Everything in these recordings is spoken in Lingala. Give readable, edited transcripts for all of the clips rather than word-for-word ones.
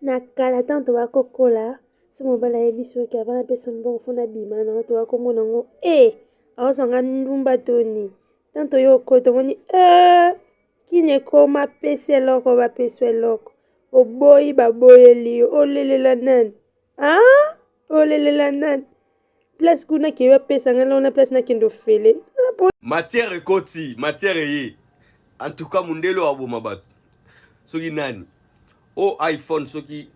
nakala tanto bakokola somo balayebi soki avana pesa mbongo fona bima na to bakomona ngo awozanga ndumba toni tanto yo okota omoni kini ekoma pesa eloko bapesa eloko oboyi baboyeli yo olelela nani olelela nani place kuna ke bapesanga lona place nakende ofele matière ekoti matière eye en tout cas mundelo aboma bato soki nani o iPhone soki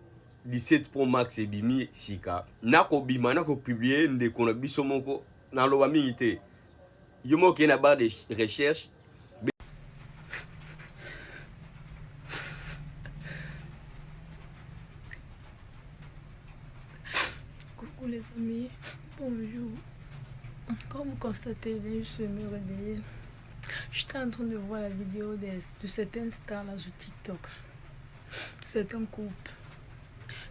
17 Pro Max ebimi sika nakobima nakopublie ndeko na biso moko naloba mingi te yo moko na barre de recherche. Coucou les amis, bonjour. Comme vous constatez, je suis me réveiller. J'étais en train de voir la vidéo de certains stars là sur TikTok. C'est un couple.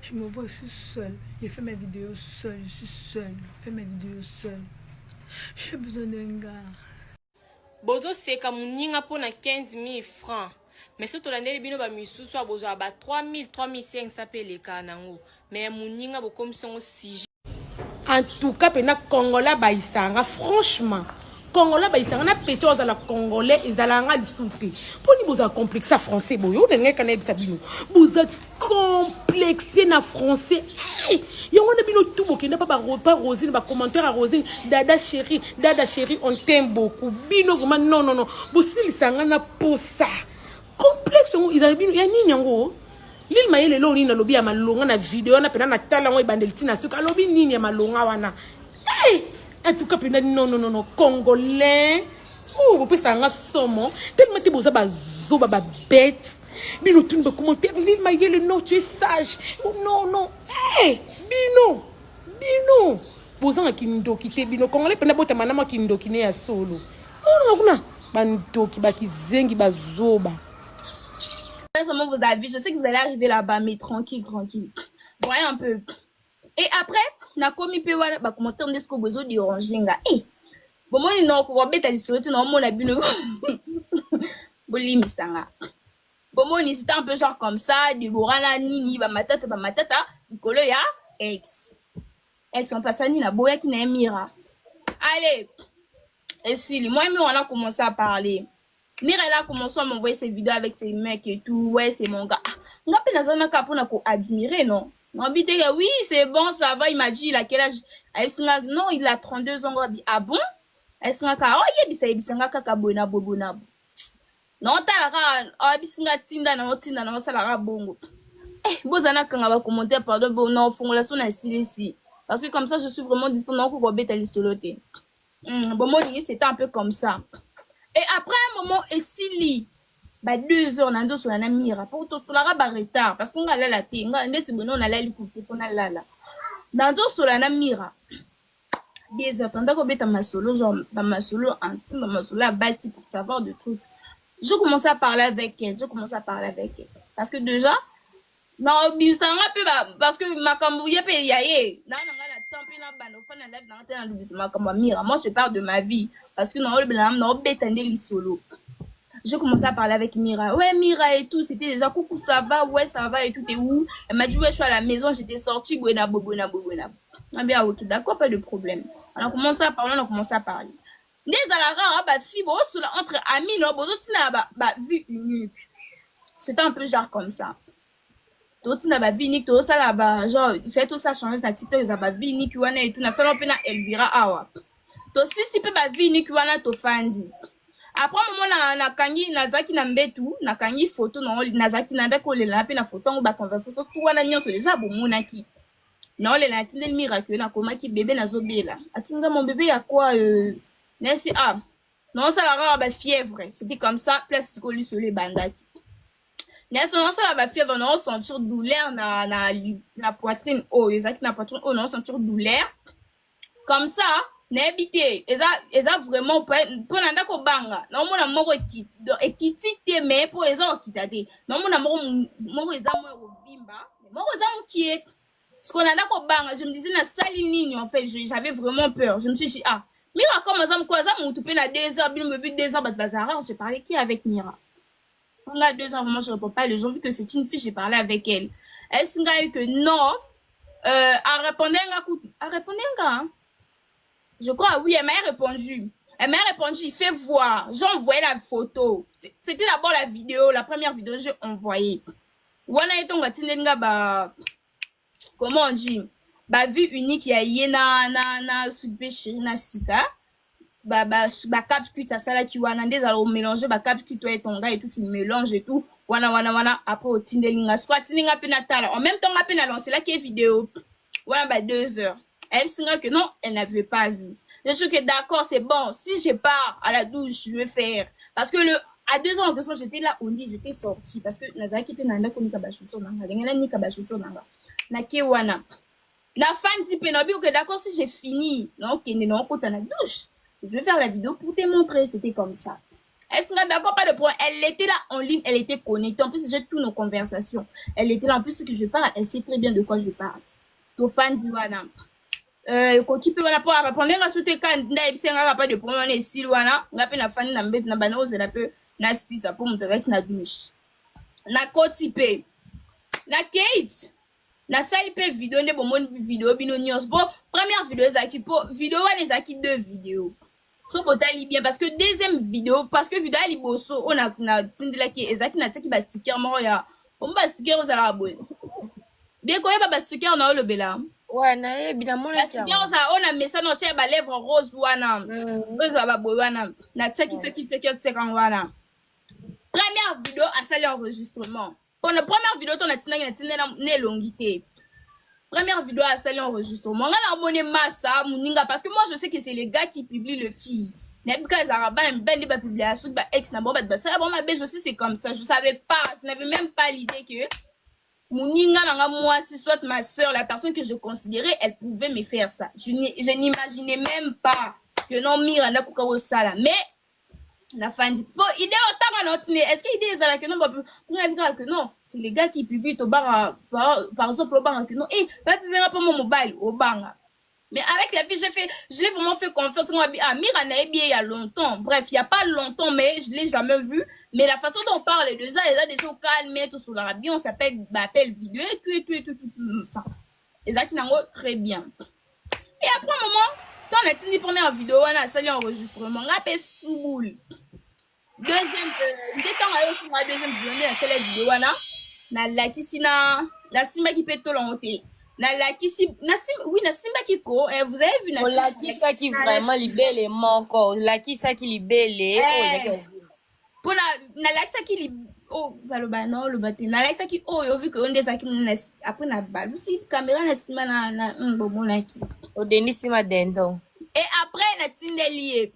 Je me vois, je suis seule. Je fais mes vidéos seule, je suis seule. Je fais mes vidéos seule. J'ai besoin d'un gars. Bozo seka muninga pona 15 000 francs. Mais si tu l'as bino ba misusu a bozo ba 3 000, 3 500 peleka nango. Mais muninga bo comme son 6. En tout cas, pena Congolais ba isanga franchement. Congolais ba isanga na pecho za la Congolais ezalanga disouté. Poni boza complexe français boyo ndenge kana ebisa bino. Boza complexé na français. Yongo na bino tout bokenda pas Rosine ba commentaire à Rosine dada chérie on t'aime beaucoup. Bino vraiment non. Bosili sanga na posa. Complexe ils bino ya nini yango? Lil mayele lo ni na lobi ya malonga na video na pena na tala ngo ibandeli na suka lobi nini ya malonga wana. En tout cas pena non congolais. Vous pouvez s'en somme tellement que vous avez ba bête. Bino tu ne commentaire Lil mayele non tu es sage. Non. Bino. Bozanga kindo kite bino congolais pena bota manama kindo kine ya solo. Non kuna bandoki bakizengi bazoba. Vous avez, je sais que vous allez arriver là-bas, mais tranquille. Voyez un peu. Et après, na komi pe wala ba commenter on desko bezo di orangenga. Bon moi non ko beta li sote non mon abino. Bolimi sanga. Bon moi ni c'était un peu genre comme ça, du borana nini ba matata ikolo ya ex on passe ni na boya ki na mira. Allez. Et si moi on a commencé à parler. Mira elle a commencé à m'envoyer ses vidéos avec ses mecs et tout. Ouais, c'est mon gars. Nga pe nazana ka pona ko admirer non. M'habite oui, c'est bon, ça va, il m'a dit il a quel âge? Non, il a 32 ans. Ah bon? Elle s'en ka oh yebisa kaka bona bobona. Non ta bisinga tinda na sala bongo. Bozana kanga ba commenter pardon bon non fongolation na silisi. Parce que comme ça je suis vraiment distant non ko beta listoloté. Bon moi c'était un peu comme ça. Et après un moment, et si bah 2 heures, on a sur la mira, pour tout cela va retard, parce qu'on a la thé, on a la l'écouter, on a la. Dans tout sur la mira, 2 heures, pendant qu'on met ma solo, genre, dans ma solo intime, dans ma solo à base pour savoir de trucs. Je commence à parler avec elle, parce que déjà, non, parce que ma cambouille peut y aller. Moi, je parle de ma vie. Parce que solo. Je commençais à parler avec Mira. Ouais, Mira et tout. C'était déjà coucou, ça va. Ouais, ça va et tout. T'es où? Elle m'a dit, ouais, je suis à la maison. J'étais sortie. Ah bien, ok, d'accord, pas de problème. On a commencé à parler. Dès à la fille, entre amis, vie unique. C'était un peu genre comme ça. Tout na ba vini to ça là-bas genre il fait tout ça changer na TikTok za ba vini kiwana et tout na sala pena Elvira awa to si pe ba vini kiwana to fandi après moment na kangi na zaki na mbetu na kangi photo na zaki na ndako le na pe na photo ngo ba conversation tout wana nyonso déjà bomona ki na ole na tinde miracle na koma ki bébé na zobela atunga mon bébé ya quoi nesi non ça la ba fièvre c'était comme ça place ko lui sur les bandaki. Non, ça va faire on sentir douleur na poitrine na poitrine on sentir douleur comme ça n'habité eza vraiment pour nanda ko banga na mona moko ekitite mais pour eza okitate na mona moko eza mo bimba moko eza mukie ce qu'on nanda ko banga je me disais na sali nini en fait j'avais vraiment peur je me suis dit Mira comme ça quoi ça mon toupé na 2 heures bien me 2 heures bazar j'ai parlé qui avec Mira. On a 2 ans, moi je réponds pas les gens vu que c'est une fille, j'ai parlé avec elle. Est-ce que non, a répondu, hein? Je crois, oui, elle m'a répondu. Elle m'a répondu, fais voir. J'ai envoyé la photo. C'était d'abord la vidéo, la première vidéo que j'ai envoyée. Wana etonga tindenga comment on dit? Vue unique ya yena na subpêché na sika. Capcute ça là qui wana ndeza lo mélanger capcute toi et ton gars et tout tu mélanges et tout. Wana après au tindelinga soit tindelinga penatala. En même temps nga pena lancer là qui est vidéo. Wana 2 heures. Elle singa que non, elle n'avait pas vu. Je suis que d'accord, c'est bon. Si je pars à la douche, je vais faire. Parce que à 2 ans en question, j'étais là au lit, j'étais sortie. Parce que Nazaki pe nanda ko nika bashuso nanga. Lengela nika bashuso nanga. Na ke wana. Na fan di pe nobi que d'accord, si j'ai fini, non, ok, non, quand à la douche, je vais faire la vidéo pour te montrer. C'était comme ça. Elle sera d'accord, pas de problème. Elle était là en ligne, elle était connectée. En plus, j'ai toutes nos conversations. Elle était là. En plus, ce que je parle, elle sait très bien de quoi je parle. To fan di wana. Koki pe wana po répondre nga soute kan nda ebisenga pas de problème na style wana ngape na fani na mbet na bana ozela pe na sisa po mutazaki na douche na koti pe na Kate na sali pe vidéo nde bomoni vidéo bino nyos bo première vidéo ezaki po vidéo wana ezaki 2 vidéos so botali bien parce que deuxième vidéo parce que vidéo ali boso on a tindela ki ezaki na tsaki ba sticker moko ya bomba sticker ozala boye deko yeba ba sticker na olobela. Ouais, na évidemment là. On a mis ça dans tes lèvres rose wana. Na tsaki wana. Première vidéo à salle enregistrement. Pour la première vidéo ton atina ne longité. Première vidéo à salle enregistrement. On a moné massa muninga parce que moi je sais que c'est les gars qui publient le fille. Nebka Zaraba ben pas publier sur ba ex na bomba ça bon ma je sais c'est comme ça. Je savais pas, je n'avais même pas l'idée que Mouninga nanga moi, si soit ma soeur, la personne que je considérais, elle pouvait me faire ça. Je n'imaginais même pas que non Miranda pour ça là. Mais la fin dit bon, idée autant notre est-ce que idée est là que non que non, c'est les gars qui publient au bar par exemple au bar que non pas publier pas mon mobile au bar. Mais avec la fille, je l'ai vraiment fait confiance. Mira n'a bien il y a longtemps. Bref, il n'y a pas longtemps, mais je ne l'ai jamais vu. Mais la façon dont on parle déjà, elle a déjà calmé, tout sur la bien, on s'appelle vidéo et tout, ça. Et ça qui n'a très bien. Et après un moment, quand on a tenu la première vidéo, on a salué l'enregistrement, on a fait sous-boule. Deuxième, dès qu'on a eu aussi la deuxième vidéo, on a salué la vidéo, on a la kissina, la sima qui peut tout l'enroter. Na simba qui ko vous avez vu na la kisa qui vraiment libelle manko la kisa qui libelle pour na la kisa qui baloba non le baté na la kisa qui yo vu que on des aki après na balu si caméra na sima na bomo na ki au deni sima dendo et après na tindelier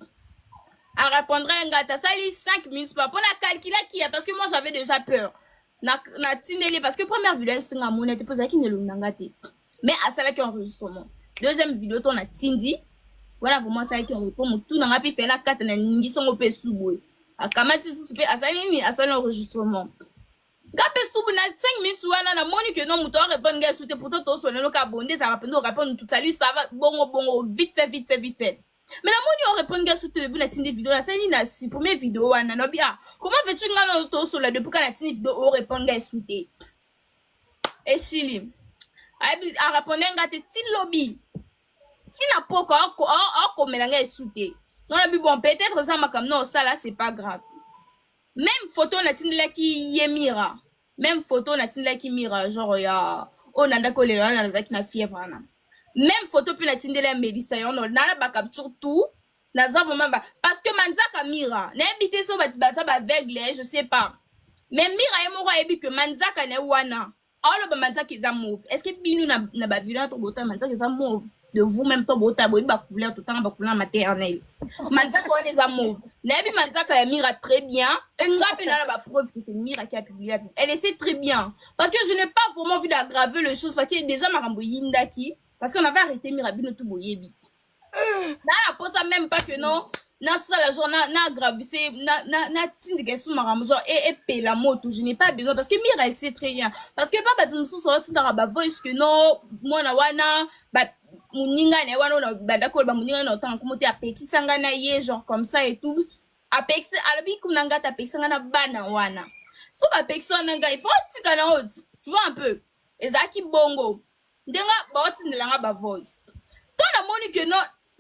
à répondre un gars ça il 5 minutes pas pour na calculer qui parce que moi j'avais déjà peur na tindelier parce que première vidéo c'est nga monete pour ça qui ne l'ongate. Mais à celle qui enregistrement. Deuxième vidéo, on a Tindi. Voilà vraiment ça qui enregistrement. Tout n'a pas fait la carte na ningi son opé sous. A kamati suspect à celle enregistrement. Gapé sous na 5 minutes wana na moni que non muto répondre gars souté pourtant to sonner le cabondé ça va répondre tout salut ça va bon vite fait. Mais la moni on répond gars souté depuis la Tindi vidéo la scène na si première vidéo wana no bien. Comment veux-tu ngana to sur la depuis quand la Tindi vidéo on répond gars souté. Et Chili a répondre un gars de lobby si n'a pas encore mélanger souté non la bon peut-être ça m'a comme non ça là c'est pas grave même photo na tindela qui yemira même photo na tindela qui mira genre ya on a d'accord les on a zaki na fièvre na même photo puis na tindela Melissa on a ba capture tout na za vraiment parce que manzaka mira na habité so ba ça ba aveugle je sais pas mais mira et moi ebi que manzaka ne wana. Alors, bah, maintenant qu'ils ont mauve. Est-ce que nous n'a pas vu notre beauté, maintenant qu'ils ont mauve de vous même ton beauté, bah, il va couleur tout le temps, bah, couleur maternelle. Maintenant qu'on les a mauve. N'abi maintenant qu'elle mira très bien. Un gars peut la preuve que c'est Mira qui a publié la vidéo. Elle essaie très bien. Parce que je n'ai pas vraiment vu d'aggraver les choses. Parce qu'il y a déjà Marambo Yindaki. Parce qu'on avait arrêté Mirabino tout boyebi. Là, la pose ça même pas que non. Na ça la journée na gravissé na tindi que sous maram genre et la moto je n'ai pas besoin parce que Mira elle sait très bien parce que papa tu nous sorti dans la voice que non moi na wana ba muninga ne wana ba d'accord ba muninga na tant comme tu apexi sanga na yé genre comme ça et tout apexi alabi kunanga ta apexi sanga na bana wana so apexi nanga il faut tika na haute tu vois un peu ezaki bongo ndenga baotindelanga ba voice to namoni ke no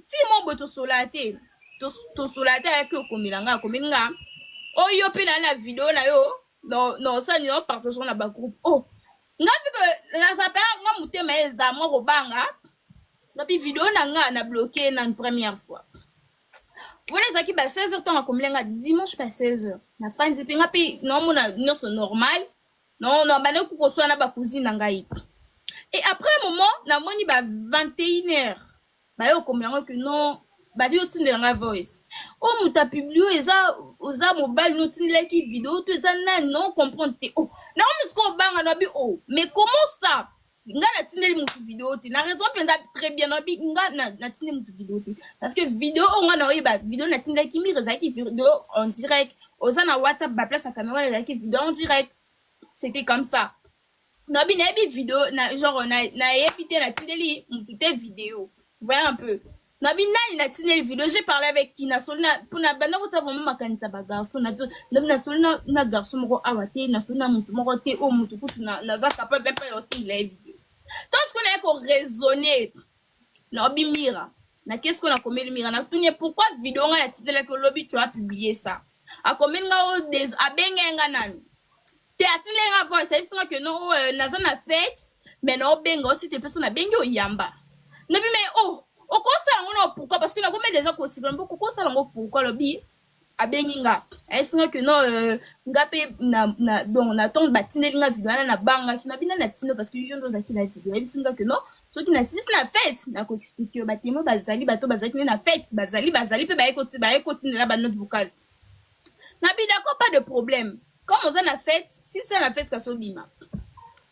fi mo boto solate to solate ayaki okomelanga akomelinga oyo mpe na video na yo no osani no partage na ba groupe oh nga viko nazapela nga mutema eza mo kobanga ngapi video na nga na bloqué na une première fois voilà ezaki ba 16h ntango akomelinga dimanche pa 16h na fandi mpe nga mpe naomona nyonso normal non bande kokoswa na bacousine na ngai et après un moment namoni ba 21h baye okomelango ke non badi otindelanga voice o muta publio eza mobile notindelaki video to eza nani non comprendre te oh na omusiko banga na bi oh mais comment ça nga natindeli mutu video te na raison penda très bien na bi nga natindeli mutu video te parce que video nga na oyeba video natindelaki mi rezaki video en direct oza na WhatsApp ba place à caméra ezaki video en direct c'était comme ça na bi vidéo na genre na épité na tindeli mutu te vidéo voyez un peu na bi nani na tindeli vidéo j'ai parlé avec qui na solina pour na bana ko vraiment makanisa ba garçon na solina na garçon moko awate na solina mutu moko te o mutu kutu na za capable même pas yo tindeli vidéo tout ce qu'on a ko raisonner na bi mira na qu'est-ce qu'on a commis mira na tunie pourquoi vidéo nga na tindeli ko lobby tu as publié ça a combien nga o des abenga nani te atilenga voice ça que non naza na fête mais non benga aussi te personne benga o yamba na bi mais oh okosala ngono pourquoi parce que na komé déjà ko sigla mboko okosala ngo pourquoi lobi abengi nga ça que non ngape na donc na ton batineli nga vidéo na banga ki na bina na tino parce que yondo za ki na vidéo et singa que non so ki na sis na fête na ko expliquer ba temo bazali bato bazaki na fête bazali pe ba ekoti na ba note vocale na bi d'accord pas de problème. Comme on a fait, si c'est la fête kaso bima,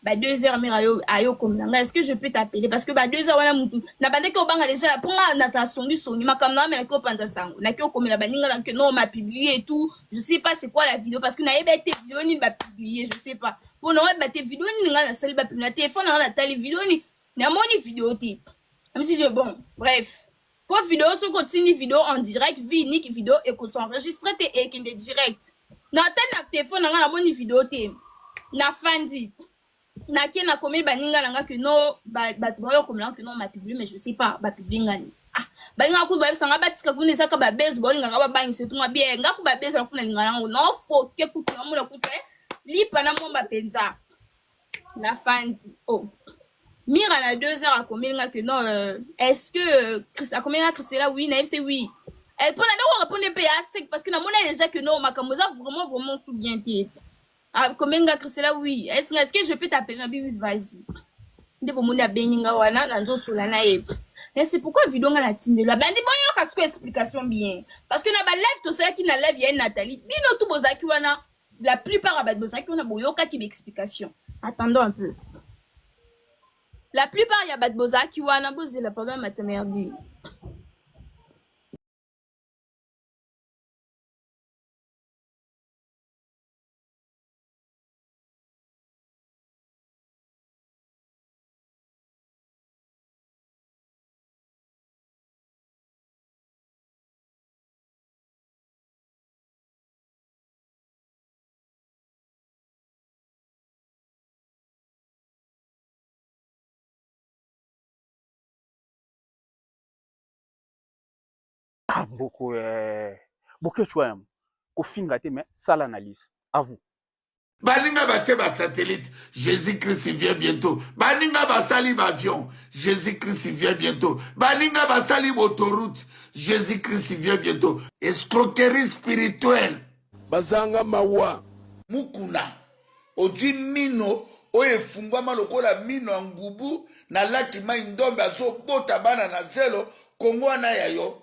bah 2h mira ayo comme là. Est-ce que je peux t'appeler parce que bah 2h wana mutu. Na bande ko banga déjà pour nga na ta songi songi makamna mais ko panda sango. Na ko comme la baninga que non m'a publié et tout. Je sais pas c'est quoi la vidéo parce que na yeba tes vidéo ni ba publier, je sais pas. Pour non ba tes vidéo ni nga na sali ba publier téléphone na tali vidéo ni na moni vidéo ti. Même si je bon, bref. Pour vidéo so continue vidéo en direct, unique vidéo et qu'on s'enregistrer et qu'il est direct. Na tel téléphone na moni vidéo te na fandi na ki na komi baninga nanga que non ba boyo comme là que non ma publier mais je sais pas ba publier ngani ah baninga ku ba sanga batika ku ne saka ba baseball nga ba bangi se tunga bien nga ku ba baseball ku na lingana ngo no fo ke ku na mona ku te lipa na momba penza na fandi oh mira na 2h a combien nga que non est-ce que a combien Christella oui na c'est oui. Elle peut pas répondre PA parce que na mona déjà que non makamoza vraiment sous bien té. Ah combien ga Christella oui. Est-ce que je peux t'appeler na bi vas-y. Nde bo mona beninga wana na nzo sola na e. Mais c'est pourquoi vidéo nga na tindela bandi boyo ka sko explication bien. Parce que na ba live to ça qui na live ya Nathalie. Bino tout bozaki wana la plupart ba bozaki wana boyo ka ki explication. Attendons un peu. La plupart ya ba bozaki wana bozela pendant maternité. Beaucoup beaucoup choix ko finga te mais ça l'analyse à vous baninga batie ba satellite Jésus-Christ vient bientôt baninga basali ba avion Jésus-Christ vient bientôt baninga basali autoroute Jésus-Christ vient bientôt escroquerie spirituelle bazanga mawa mukuna odi mino oye fungwama lokola mino ngubu na laki mai ndombe azobota bana na zelo kongo na yayo